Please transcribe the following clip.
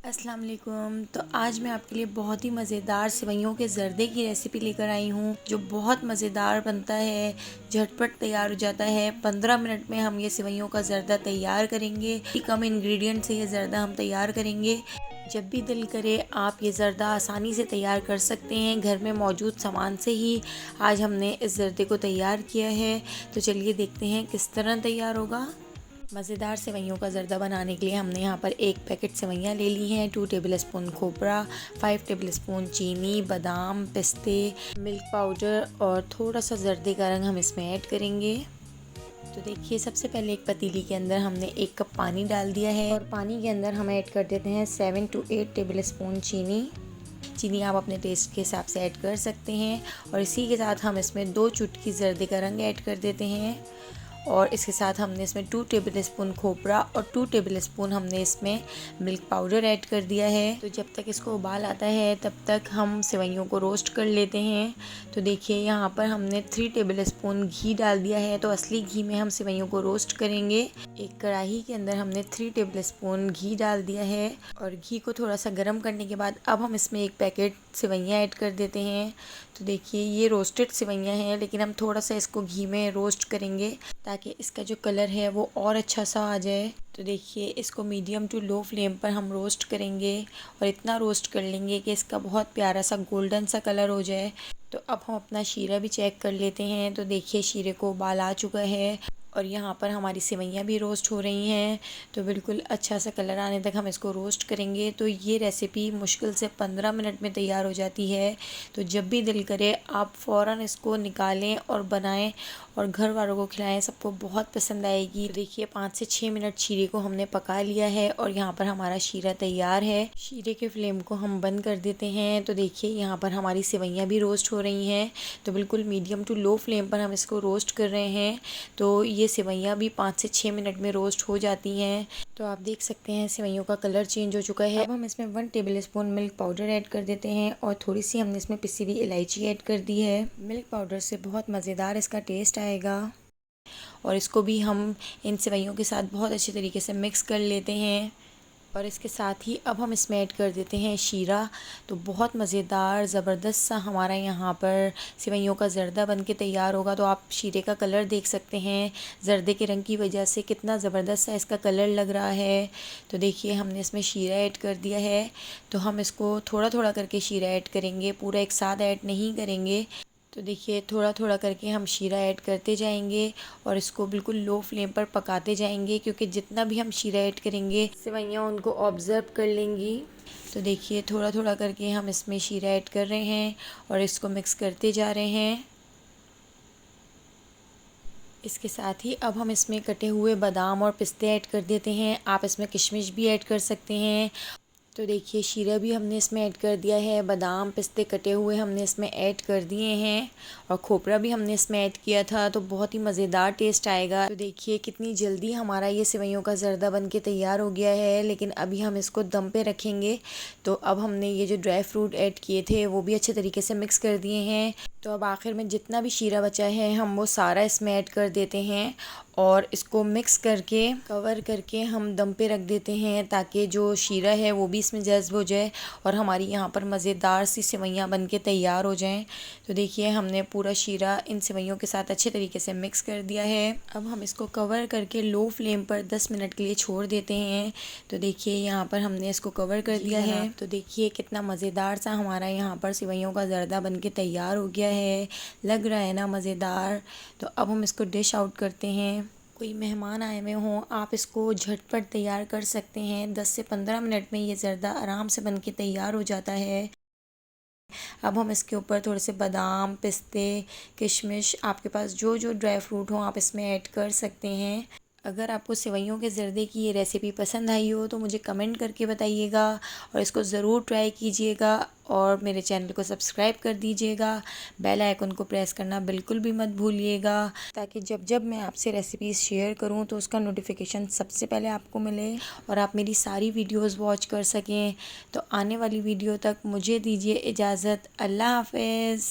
अस्सलाम वालेकुम। तो आज मैं आपके लिए बहुत ही मज़ेदार सेवइयों के ज़र्दे की रेसिपी लेकर आई हूँ, जो बहुत मज़ेदार बनता है, झटपट तैयार हो जाता है। 15 मिनट में हम ये सेवइयों का ज़र्दा तैयार करेंगे। कम इंग्रेडिएंट से ये ज़र्दा हम तैयार करेंगे। जब भी दिल करे आप ये ज़र्दा आसानी से तैयार कर सकते हैं, घर में मौजूद सामान से ही आज हमने इस ज़र्दे को तैयार किया है। तो चलिए देखते हैं किस तरह तैयार होगा। मज़ेदार सेवइयों का ज़र्दा बनाने के लिए हमने यहाँ पर एक पैकेट सेवइयाँ ले ली हैं, 2 टेबलस्पून खोपरा, 5 टेबलस्पून चीनी, बादाम, पिस्ते, मिल्क पाउडर और थोड़ा सा ज़र्दे का रंग हम इसमें ऐड करेंगे। तो देखिए, सबसे पहले एक पतीली के अंदर हमने 1 कप पानी डाल दिया है और पानी के अंदर हम ऐड कर देते हैं 7 to 8 टेबलस्पून चीनी। चीनी आप अपने टेस्ट के हिसाब से ऐड कर सकते हैं और इसी के साथ हम इसमें 2 चुटकी ज़र्दे का रंग ऐड कर देते हैं और इसके साथ हमने इसमें 2 टेबलस्पून खोपरा और 2 टेबलस्पून हमने इसमें मिल्क पाउडर ऐड कर दिया है। तो जब तक इसको उबाल आता है तब तक हम सेवइयों को रोस्ट कर लेते हैं। तो देखिए, यहाँ पर हमने 3 टेबलस्पून घी डाल दिया है। तो असली घी में हम सेवइयों को रोस्ट करेंगे। एक कढ़ाई के अंदर हमने 3 टेबलस्पून घी डाल दिया है और घी को थोड़ा सा गर्म करने के बाद अब हम इसमें एक पैकेट सेवइयाँ ऐड कर देते हैं। तो देखिए, ये रोस्टेड सेवइयाँ हैं, लेकिन हम थोड़ा सा इसको घी में रोस्ट करेंगे ताकि इसका जो कलर है वो और अच्छा सा आ जाए। तो देखिए, इसको मीडियम टू लो फ्लेम पर हम रोस्ट करेंगे और इतना रोस्ट कर लेंगे कि इसका बहुत प्यारा सा गोल्डन सा कलर हो जाए। तो अब हम अपना शीरा भी चेक कर लेते हैं। तो देखिए, शीरे को उबाल आ चुका है और यहाँ पर हमारी सेवइयाँ भी रोस्ट हो रही हैं। तो बिल्कुल अच्छा सा कलर आने तक हम इसको रोस्ट करेंगे। तो ये रेसिपी मुश्किल से 15 मिनट में तैयार हो जाती है। तो जब भी दिल करे आप फ़ौरन इसको निकालें और बनाएं और घर वालों को खिलाएं, सबको बहुत पसंद आएगी। तो देखिए, 5 से 6 मिनट शीरे को हमने पका लिया है और यहाँ पर हमारा शीरा तैयार है। शीरे के फ्लेम को हम बंद कर देते हैं। तो देखिए, यहाँ पर हमारी सेवइयाँ भी रोस्ट हो रही हैं। तो बिल्कुल मीडियम टू लो फ्लेम पर हम इसको रोस्ट कर रहे हैं। तो ये सेवइयाँ भी 5 से 6 मिनट में रोस्ट हो जाती हैं। तो आप देख सकते हैं सेवइयों का कलर चेंज हो चुका है। अब हम इसमें 1 टेबलस्पून मिल्क पाउडर ऐड कर देते हैं और थोड़ी सी हमने इसमें पिसी हुई इलायची ऐड कर दी है। मिल्क पाउडर से बहुत मज़ेदार इसका टेस्ट आएगा और इसको भी हम इन सेवइयों के साथ बहुत अच्छे तरीके से मिक्स कर लेते हैं। और इसके साथ ही अब हम इसमें ऐड कर देते हैं शीरा। तो बहुत मज़ेदार ज़बरदस्त सा हमारा यहाँ पर सेवइयों का ज़र्दा बन के तैयार होगा। तो आप शीरे का कलर देख सकते हैं, ज़र्दे के रंग की वजह से कितना ज़बरदस्त सा इसका कलर लग रहा है। तो देखिए, हमने इसमें शीरा ऐड कर दिया है। तो हम इसको थोड़ा थोड़ा करके शीरा ऐड करेंगे, पूरा एक साथ ऐड नहीं करेंगे। तो देखिए, थोड़ा थोड़ा करके हम शीरा ऐड करते जाएंगे और इसको बिल्कुल लो फ्लेम पर पकाते जाएंगे, क्योंकि जितना भी हम शीरा ऐड करेंगे सेवइयाँ उनको ऑब्ज़र्व कर लेंगी। तो देखिए, थोड़ा थोड़ा करके हम इसमें शीरा ऐड कर रहे हैं और इसको मिक्स करते जा रहे हैं। इसके साथ ही अब हम इसमें कटे हुए बादाम और पिस्ते ऐड कर देते हैं। आप इसमें किशमिश भी ऐड कर सकते हैं। तो देखिए, शीरा भी हमने इसमें ऐड कर दिया है, बादाम पिस्ते कटे हुए हमने इसमें ऐड कर दिए हैं और खोपरा भी हमने इसमें ऐड किया था। तो बहुत ही मज़ेदार टेस्ट आएगा। तो देखिए, कितनी जल्दी हमारा ये सेवइयों का ज़र्दा बन के तैयार हो गया है। लेकिन अभी हम इसको दम पे रखेंगे। तो अब हमने ये जो ड्राई फ्रूट ऐड किए थे वो भी अच्छे तरीके से मिक्स कर दिए हैं। तो अब आखिर में जितना भी शीरा बचा है हम वो सारा इसमें ऐड कर देते हैं और इसको मिक्स करके कवर करके हम दम पे रख देते हैं, ताकि जो शीरा है वो भी इसमें जज़्ब हो जाए और हमारी यहाँ पर मज़ेदार सी सेवइयाँ बन के तैयार हो जाएं। तो देखिए, हमने पूरा शीरा इन सेवइयों के साथ अच्छे तरीके से मिक्स कर दिया है। अब हम इसको कवर करके लो फ्लेम पर 10 मिनट के लिए छोड़ देते हैं। तो देखिए, यहाँ पर हमने इसको कवर कर दिया है। तो देखिए, कितना मज़ेदार सा हमारा यहाँ पर सेवइयों का ज़र्दा बन के तैयार हो गया है। लग रहा है ना मज़ेदार। तो अब हम इसको डिश आउट करते हैं। कोई मेहमान आए हुए हों, आप इसको झटपट तैयार कर सकते हैं। 10 से 15 मिनट में ये ज़र्दा आराम से बन के तैयार हो जाता है। अब हम इसके ऊपर थोड़े से बादाम पिस्ते किशमिश, आपके पास जो जो ड्राई फ्रूट हो आप इसमें ऐड कर सकते हैं। अगर आपको सेवइयों के ज़र्दे की ये रेसिपी पसंद आई हो तो मुझे कमेंट करके बताइएगा और इसको ज़रूर ट्राई कीजिएगा और मेरे चैनल को सब्सक्राइब कर दीजिएगा। बेल आइकन को प्रेस करना बिल्कुल भी मत भूलिएगा, ताकि जब जब मैं आपसे रेसिपीज़ शेयर करूं तो उसका नोटिफिकेशन सबसे पहले आपको मिले और आप मेरी सारी वीडियोस वॉच कर सकें। तो आने वाली वीडियो तक मुझे दीजिए इजाज़त। अल्लाह हाफ़िज़।